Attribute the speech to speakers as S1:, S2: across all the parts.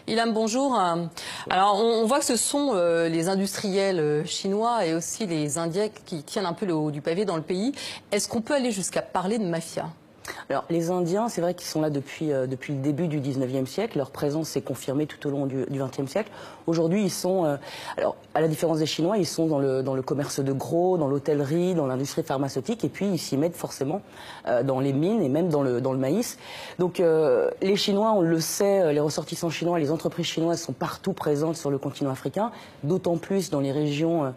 S1: Ilham, bonjour. Alors, on voit que ce sont les industriels chinois et aussi les Indiens qui tiennent un peu le haut du pavé dans le pays. Est-ce qu'on peut aller jusqu'à parler de mafia ?
S2: Alors, les Indiens, c'est vrai qu'ils sont là depuis le début du 19e siècle. Leur présence s'est confirmée tout au long du 20e siècle. Aujourd'hui, ils sont, alors, à la différence des Chinois, ils sont dans le commerce de gros, dans l'hôtellerie, dans l'industrie pharmaceutique, et puis ils s'y mettent forcément dans les mines et même dans le maïs. Donc, les Chinois, on le sait, les ressortissants chinois, les entreprises chinoises sont partout présentes sur le continent africain, d'autant plus dans les régions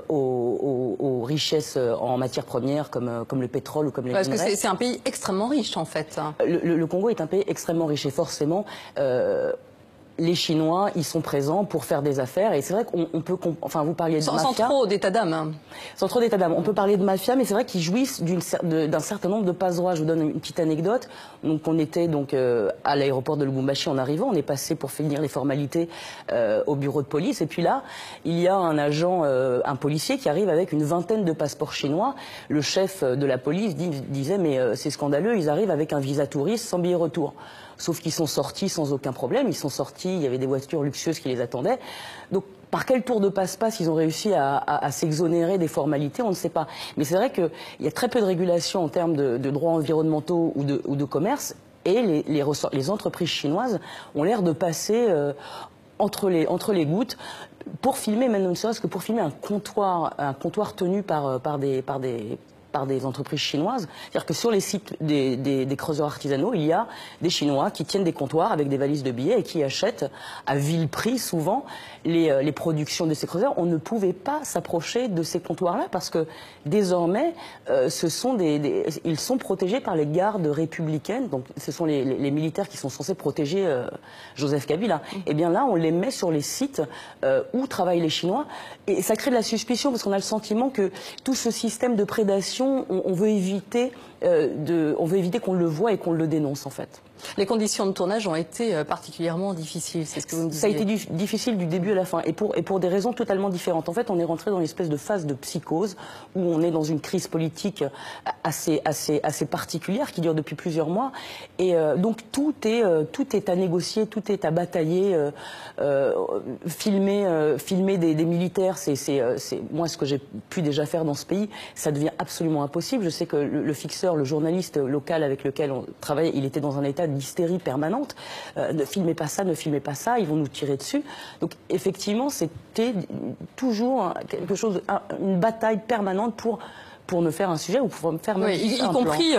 S2: aux richesses en matières premières comme le pétrole ou comme les minerais.
S1: Parce que c'est un pays extrêmement riche en fait.
S2: Le Congo est un pays extrêmement riche et forcément les Chinois, ils sont présents pour faire des affaires et c'est vrai qu'on peut, enfin vous parliez de mafia.
S1: Sans trop d'état d'âme.
S2: Sans trop d'état d'âme. On peut parler de mafia, mais c'est vrai qu'ils jouissent d'un certain nombre de passe-droits. Je vous donne une petite anecdote. Donc on était à l'aéroport de Lubumbashi en arrivant, on est passé pour finir les formalités au bureau de police et puis là, il y a un agent, un policier qui arrive avec une vingtaine de passeports chinois. Le chef de la police disait mais c'est scandaleux, ils arrivent avec un visa touriste sans billet retour. Sauf qu'ils sont sortis sans aucun problème, ils sont sortis, il y avait des voitures luxueuses qui les attendaient. Donc par quel tour de passe-passe ils ont réussi à s'exonérer des formalités, on ne sait pas. Mais c'est vrai qu'il y a très peu de régulation en termes de droits environnementaux ou de commerce, et les entreprises chinoises ont l'air de passer entre les gouttes pour filmer, même ne serait-ce que pour filmer un comptoir tenu par des entreprises chinoises. C'est-à-dire que sur les sites des creuseurs artisanaux, il y a des Chinois qui tiennent des comptoirs avec des valises de billets et qui achètent à vil prix souvent les productions de ces creuseurs. On ne pouvait pas s'approcher de ces comptoirs-là parce que désormais, ils sont protégés par les gardes républicaines. Donc ce sont les militaires qui sont censés protéger Joseph Kabila. Et bien là, on les met sur les sites où travaillent les Chinois et ça crée de la suspicion parce qu'on a le sentiment que tout ce système de prédation, on veut éviter qu'on le voie et qu'on le dénonce en fait.
S1: Les conditions de tournage ont été particulièrement difficiles, c'est ce que vous me disiez.
S2: Ça a été difficile du début à la fin et pour des raisons totalement différentes. En fait, on est rentré dans une espèce de phase de psychose où on est dans une crise politique assez particulière qui dure depuis plusieurs mois et donc tout est à négocier, tout est à batailler. Filmer des militaires, c'est moi ce que j'ai pu déjà faire dans ce pays, ça devient absolument impossible. Je sais que le fixeur, le journaliste local avec lequel on travaillait, il était dans un état d'hystérie permanente. Ne filmez pas ça, ne filmez pas ça, ils vont nous tirer dessus. Donc effectivement, c'était toujours quelque chose, une bataille permanente pour ne faire un sujet ou pour me faire même
S1: y compris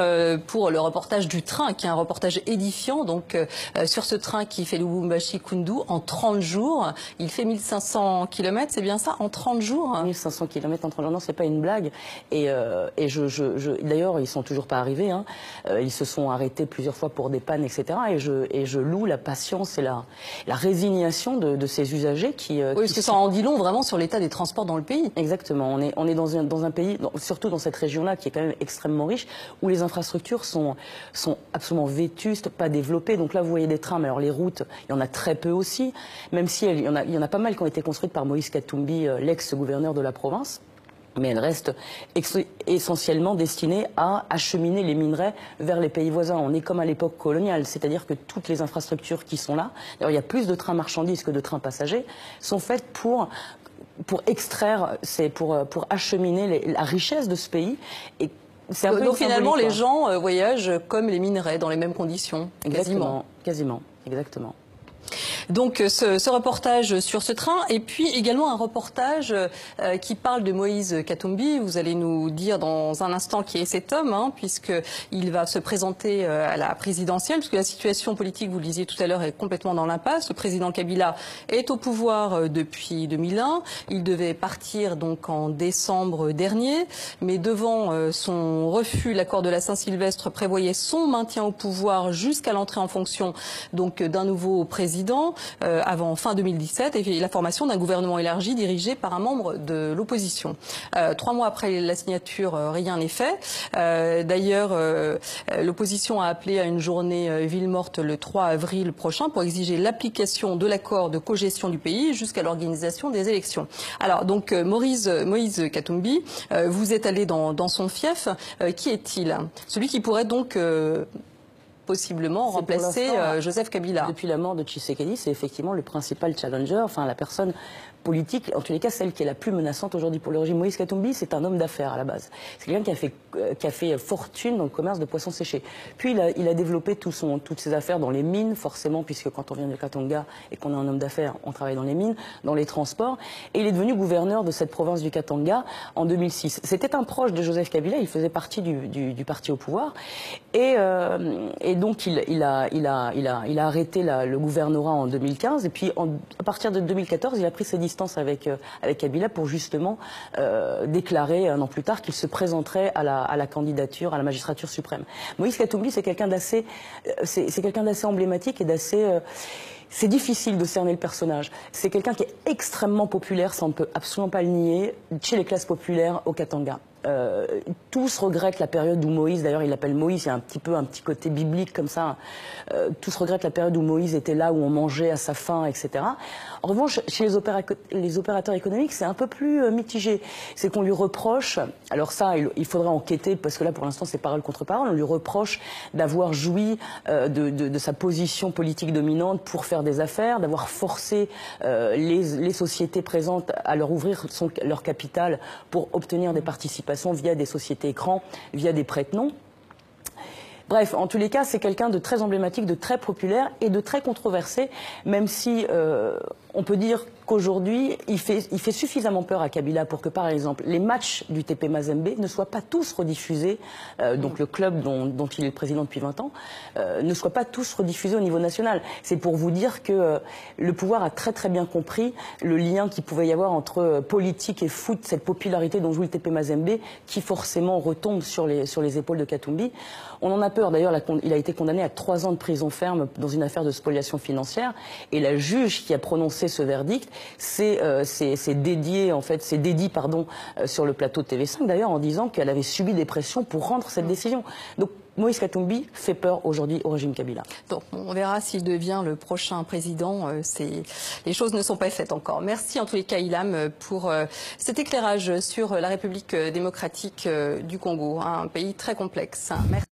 S1: pour le reportage du train, qui est un reportage édifiant. Donc sur ce train qui fait Lubumbashi-Kundu en 30 jours, il fait 1500 km, c'est bien ça, en 30 jours
S2: 1500 km en 30 jours, non, c'est pas une blague. Et d'ailleurs, ils sont toujours pas arrivés. Hein. Ils se sont arrêtés plusieurs fois pour des pannes, etc. Et je loue la patience et la résignation de ces usagers qui...
S1: oui, parce que ça en dit long vraiment sur l'état des transports dans le pays.
S2: Exactement. On est dans un pays, surtout dans cette région-là qui est quand même extrêmement riche, où les infrastructures sont absolument vétustes, pas développées. Donc là, vous voyez des trains, mais alors les routes, il y en a très peu aussi, même si il y en a pas mal qui ont été construites par Moïse Katumbi, l'ex-gouverneur de la province. Mais elles restent essentiellement destinées à acheminer les minerais vers les pays voisins. On est comme à l'époque coloniale, c'est-à-dire que toutes les infrastructures qui sont là, d'ailleurs il y a plus de trains marchandises que de trains passagers, sont faites pour extraire, pour acheminer la richesse de ce pays. Et c'est un peu
S1: donc finalement, les gens voyagent comme les minerais, dans les mêmes conditions,
S2: quasiment, exactement.
S1: Donc ce reportage sur ce train et puis également un reportage qui parle de Moïse Katumbi. Vous allez nous dire dans un instant qui est cet homme, hein, puisqu'il va se présenter à la présidentielle, puisque la situation politique, vous le disiez tout à l'heure, est complètement dans l'impasse. Le président Kabila est au pouvoir depuis 2001. Il devait partir donc en décembre dernier, mais devant son refus, l'accord de la Saint-Sylvestre prévoyait son maintien au pouvoir jusqu'à l'entrée en fonction donc d'un nouveau président. Avant fin 2017 et la formation d'un gouvernement élargi dirigé par un membre de l'opposition. 3 mois après la signature, rien n'est fait. D'ailleurs, l'opposition a appelé à une journée ville morte le 3 avril prochain pour exiger l'application de l'accord de cogestion du pays jusqu'à l'organisation des élections. Alors donc Moïse Katumbi, vous êtes allé dans son fief. Qui est-il? Celui qui pourrait donc possiblement remplacer Joseph Kabila.
S2: Depuis la mort de Tshisekedi, c'est effectivement le principal challenger, enfin la personne politique, en tous les cas celle qui est la plus menaçante aujourd'hui pour le régime. Moïse Katumbi, c'est un homme d'affaires à la base. C'est quelqu'un qui a fait fortune dans le commerce de poissons séchés. Puis il a développé toutes ses affaires dans les mines, forcément, puisque quand on vient de Katanga et qu'on est un homme d'affaires, on travaille dans les mines, dans les transports. Et il est devenu gouverneur de cette province du Katanga en 2006. C'était un proche de Joseph Kabila, il faisait partie du parti au pouvoir. Et donc il a arrêté le gouvernorat en 2015. Et puis à partir de 2014, il a pris ses distances avec Kabila pour justement déclarer un an plus tard qu'il se présenterait à la candidature à la magistrature suprême. Moïse Katumbi, c'est quelqu'un d'assez emblématique et d'assez... c'est difficile de cerner le personnage. C'est quelqu'un qui est extrêmement populaire, ça on ne peut absolument pas le nier, chez les classes populaires au Katanga. Tous regrettent la période où Moïse, d'ailleurs il l'appelle Moïse, il y a un petit côté biblique comme ça, tous regrettent la période où Moïse était là, où on mangeait à sa faim, etc. En revanche, chez les opérateurs économiques, c'est un peu plus mitigé. C'est qu'on lui reproche, alors ça, il faudrait enquêter, parce que là pour l'instant c'est parole contre parole, on lui reproche d'avoir joui de sa position politique dominante pour faire des affaires, d'avoir forcé les sociétés présentes à leur ouvrir leur capital pour obtenir des participations via des sociétés écrans, via des prête-noms. Bref, en tous les cas, c'est quelqu'un de très emblématique, de très populaire et de très controversé, même si on peut dire qu'aujourd'hui, il fait suffisamment peur à Kabila pour que, par exemple, les matchs du TP Mazembe ne soient pas tous rediffusés, donc le club dont il est le président depuis 20 ans, ne soient pas tous rediffusés au niveau national. C'est pour vous dire que le pouvoir a très très bien compris le lien qu'il pouvait y avoir entre politique et foot, cette popularité dont joue le TP Mazembe, qui forcément retombe sur les épaules de Katumbi. On en a peur, d'ailleurs, il a été condamné à 3 ans de prison ferme dans une affaire de spoliation financière, et la juge qui a prononcé ce verdict s'est dédiée sur le plateau de TV5 d'ailleurs en disant qu'elle avait subi des pressions pour rendre cette décision. Donc Moïse Katumbi fait peur aujourd'hui au régime Kabila.
S1: Donc on verra s'il devient le prochain président. Les choses ne sont pas faites encore. Merci en tous les cas Ilham pour cet éclairage sur la République démocratique du Congo, un pays très complexe. Merci.